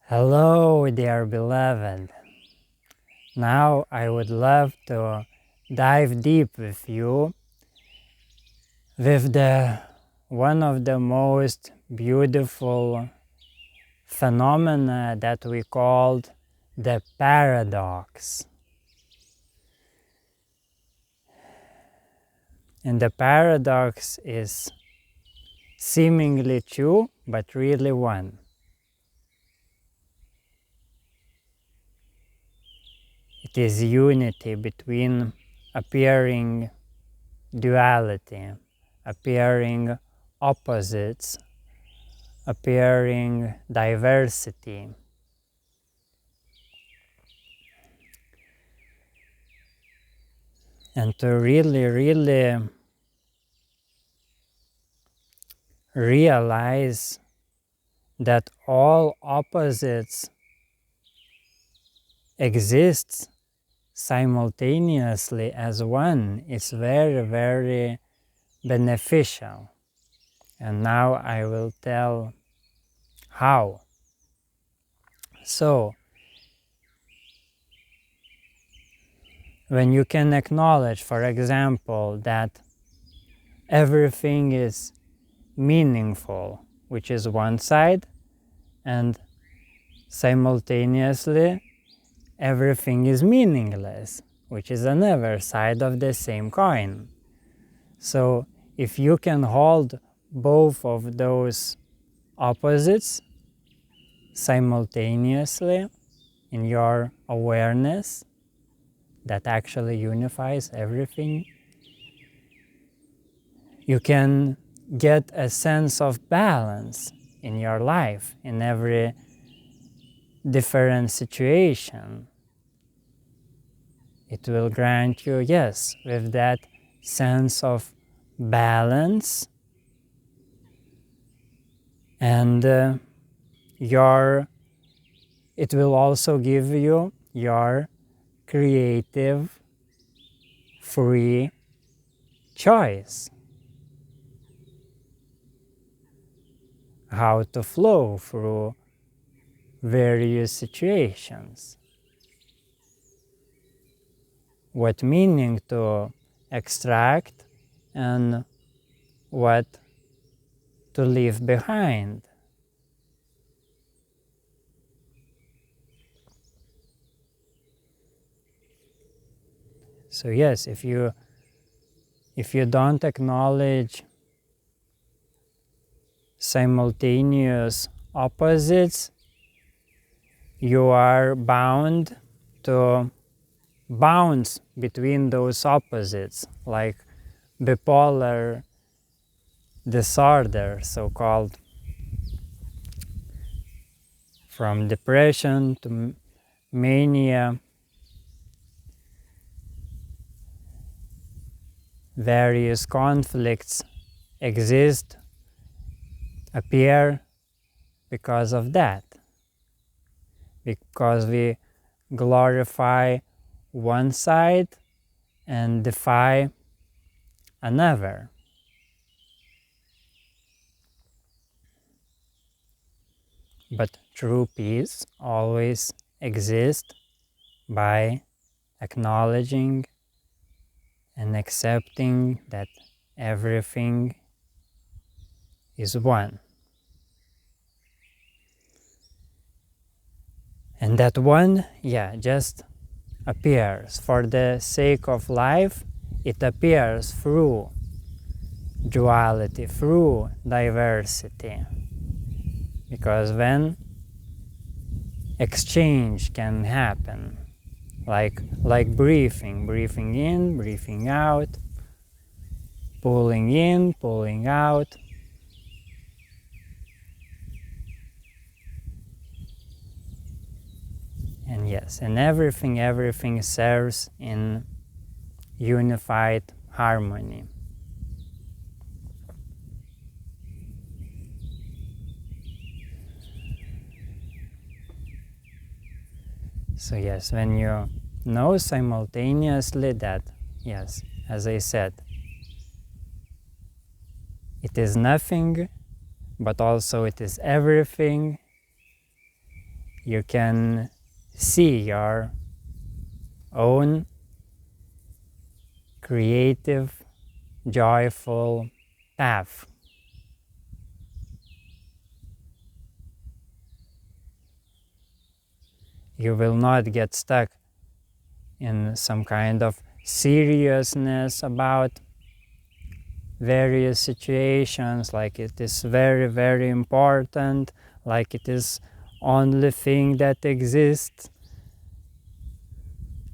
Hello, dear beloved. Now I would love to dive deep with you with one of the most beautiful phenomena that we called the paradox. And the paradox is seemingly two, but really one. It is unity between appearing duality, appearing opposites, appearing diversity. And to really realize that all opposites exist simultaneously as one is very beneficial. And now I will tell how. So, when you can acknowledge, for example, that everything is meaningful, which is one side, and simultaneously everything is meaningless, which is another side of the same coin. So if you can hold both of those opposites simultaneously in your awareness that actually unifies everything, you can get a sense of balance in your life, in every different situation. It will grant you, yes, with that sense of balance, and it will also give you your creative, free choice. How to flow through various situations. What meaning to extract and what to leave behind. So yes, if you don't acknowledge simultaneous opposites, you are bound to bounce between those opposites, like bipolar disorder, so-called, from depression to mania. Various conflicts appear because of that, because we glorify one side and defy another. But true peace always exists by acknowledging and accepting that everything is one. And that one, just appears. For the sake of life, it appears through duality, through diversity. Because then exchange can happen, like breathing in, breathing out, pulling in, pulling out. And yes, and everything serves in unified harmony. So yes, when you know simultaneously that, yes, as I said, it is nothing, but also it is everything, you can see your own creative, joyful path. You will not get stuck in some kind of seriousness about various situations, like it is very, very important, like it is only thing that exists,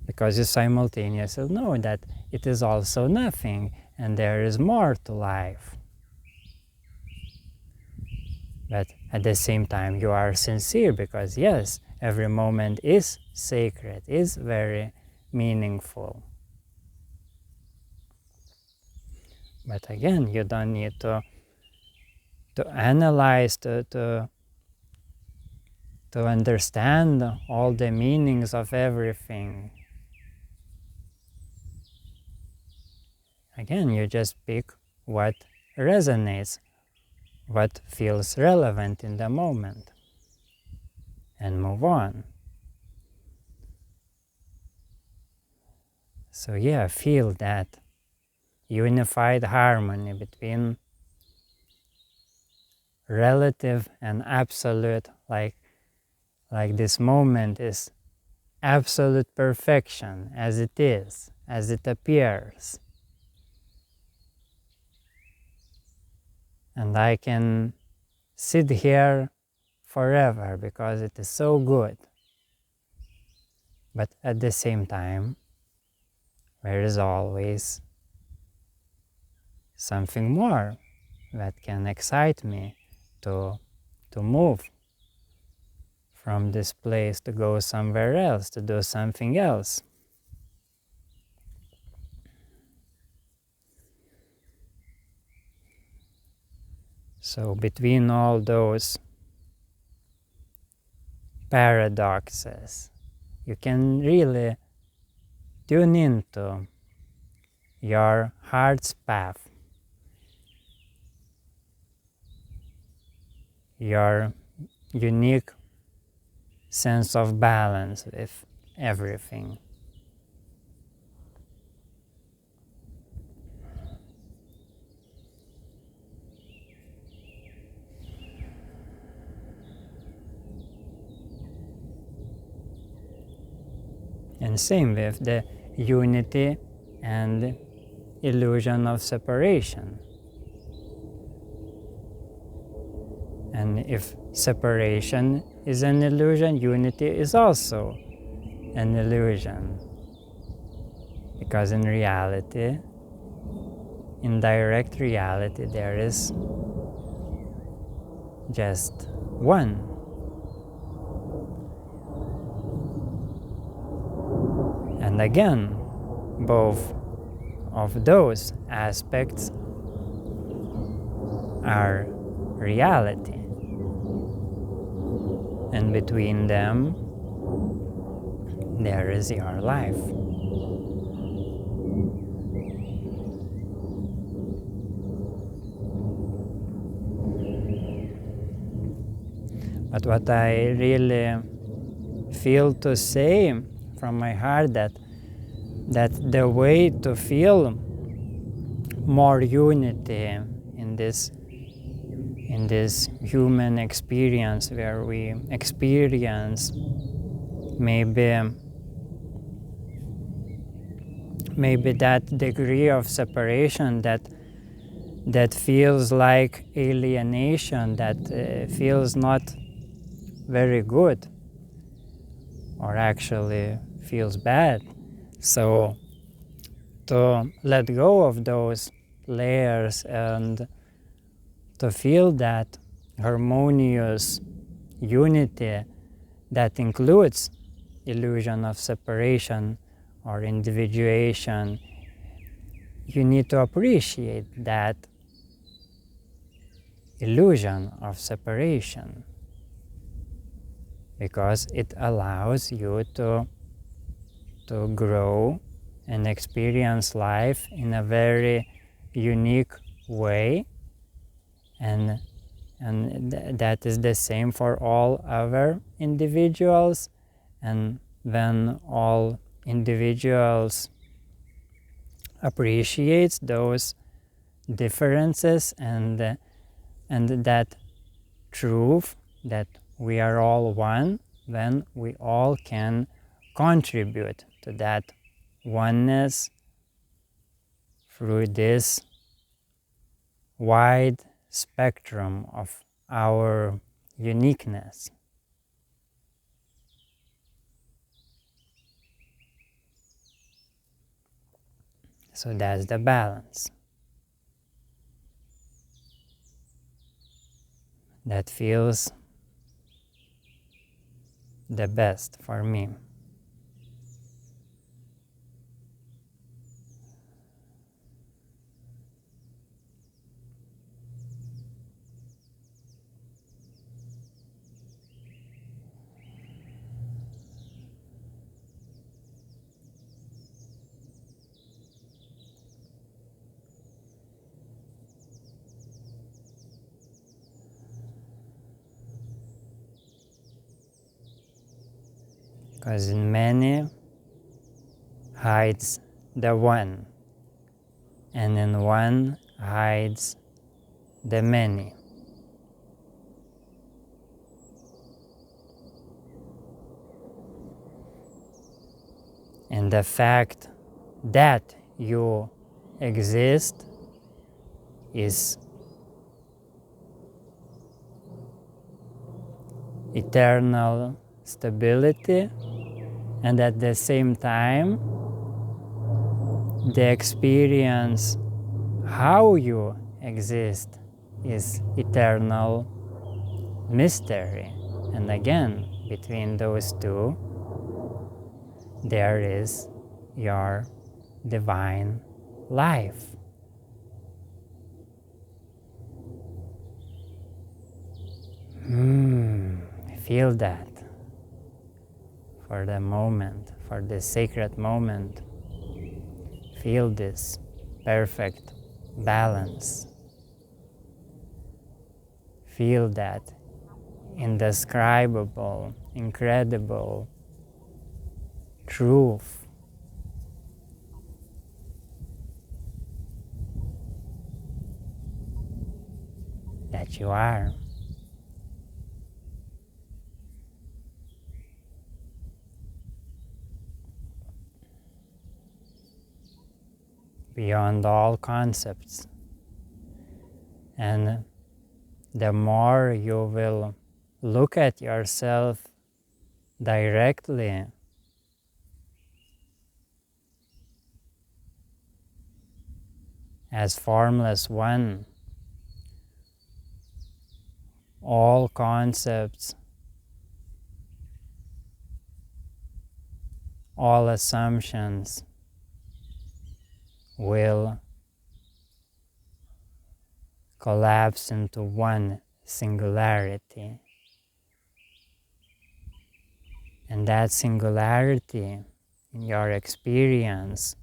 because you simultaneously know that it is also nothing and there is more to life. But at the same time you are sincere, because yes, every moment is sacred, is very meaningful. But again, you don't need to analyze, to understand all the meanings of everything. Again, you just pick what resonates, what feels relevant in the moment, and move on. So yeah, feel that unified harmony between relative and absolute, like this moment is absolute perfection as it is, as it appears. And I can sit here forever because it is so good. But at the same time, there is always something more that can excite me to move from this place, to go somewhere else, to do something else. So between all those paradoxes, you can really tune into your heart's path, your unique sense of balance with everything. And same with the unity and illusion of separation. And if separation is an illusion, unity is also an illusion. Because in reality, in direct reality, there is just one. And again, both of those aspects are reality. And between them, there is your life. But what I really feel to say from my heart, that the way to feel more unity in this human experience, where we experience maybe that degree of separation that feels like alienation, that feels not very good, or actually feels bad. So to let go of those layers and to feel that harmonious unity that includes illusion of separation or individuation, you need to appreciate that illusion of separation, because it allows you to grow and experience life in a very unique way, and and that is the same for all other individuals. And when all individuals appreciates those differences and that truth that we are all one, then we all can contribute to that oneness through this wide spectrum of our uniqueness. So that's the balance. That feels the best for me. Because in many hides the one, and in one hides the many. And the fact that you exist is eternal stability, and at the same time the experience how you exist is eternal mystery. And again, between those two there is your divine life. Feel that for the moment, for the sacred moment. Feel this perfect balance. Feel that indescribable, incredible truth. That you are. Beyond all concepts. And the more you will look at yourself directly, as formless one, all concepts, all assumptions will collapse into one singularity. And that singularity in your experience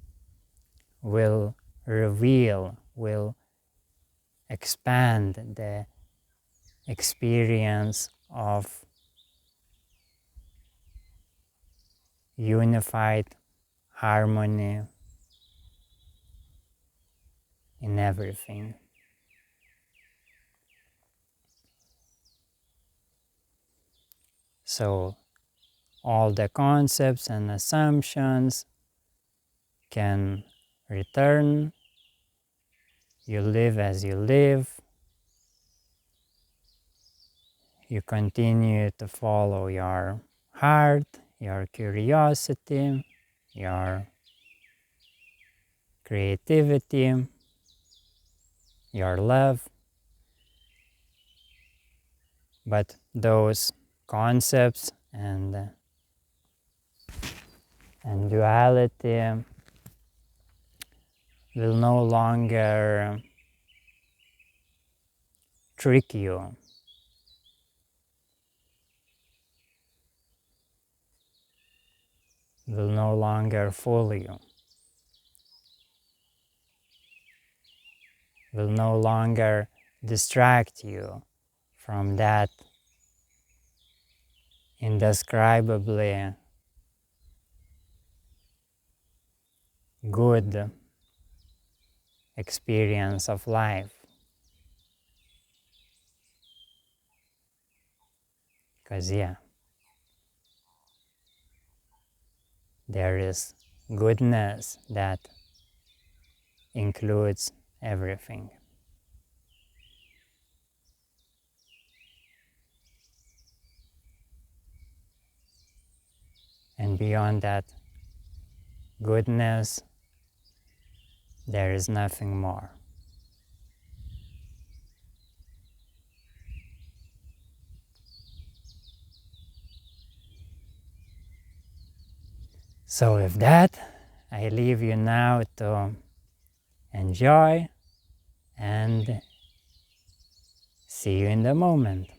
will reveal, will expand the experience of unified harmony in everything. So all the concepts and assumptions can return. You live as you live. You continue to follow your heart, your curiosity, your creativity, your love. But those concepts and duality will no longer trick you. Will no longer fool you. Will no longer distract you from that indescribably good experience of life. Because there is goodness that includes everything. And beyond that goodness, there is nothing more. So with that, I leave you now to enjoy and see you in the moment.